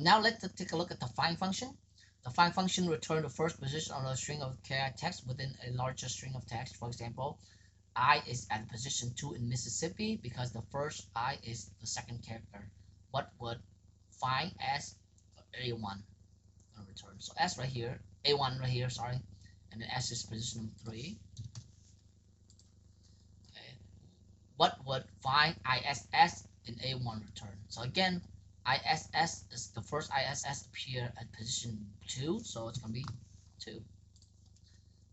Now let's take a look at the find function. The find function returns the first position on a string of text within a larger string of text. For example, I is at position 2 in Mississippi because the first I is the second character. What would find as A1 gonna return? So S right here, A1 right here, sorry, and then S is position number 3. Okay. What would find ISS in A1 return? So again, ISS is the first ISS appear at position 2, so it's gonna be 2.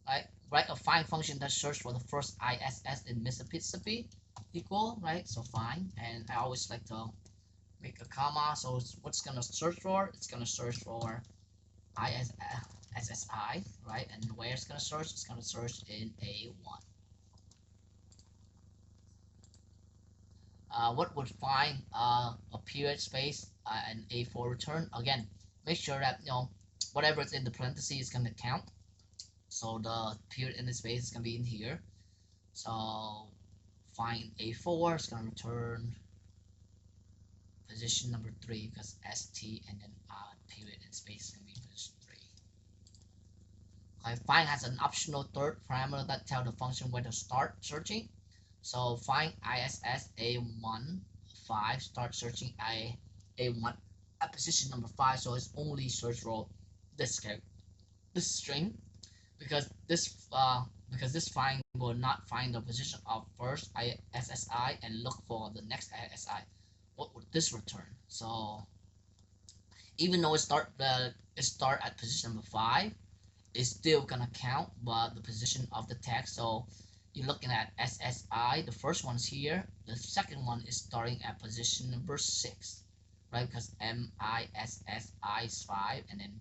Right? Write a find function that search for the first ISS in Mississippi equal, right? So find, and I always like to make a comma. So what's gonna search for? It's gonna search for SSI, right? And where it's gonna search? It's gonna search in A1. What would find a period space and A4 return? Again, make sure that whatever is in the parentheses is gonna count. So the period in the space is gonna be in here. So find A4 is gonna return position number 3 because ST and then period in space is gonna be position 3. Okay, find has an optional third parameter that tells the function where to start searching. So find ISS A1 5 start searching A1 at position number 5. So it's only search for this string because this find will not find the position of first SSI and look for the next SSI. What would this return? So even though it start at position number 5, it's still gonna count but the position of the text. So you're looking at SSI. The first one's here. The second one is starting at position number 6, right? Because MISSI is 5 and then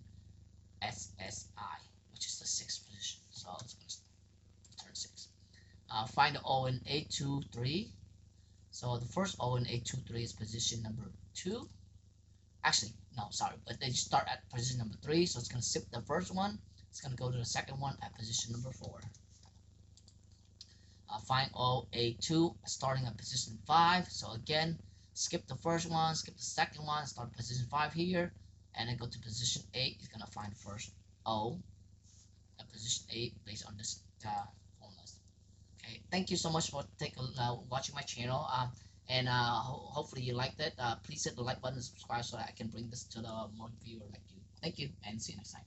SSI, which is the 6th position. So it's going to turn 6. Find the O in A23. So the first O in A23 is position number 2. Actually, no, sorry, but they start at position number 3. So it's going to skip the first one. It's going to go to the second one at position number 4. Find OA2 starting at position 5. So again, skip the first one, skip the second one, start position 5 here, and then go to position 8. It's going to find first O at position 8 based on this formulas. Okay, thank you so much for watching my channel. And hopefully you liked it. Please hit the like button and subscribe so that I can bring this to the more viewer like you. Thank you, and see you next time.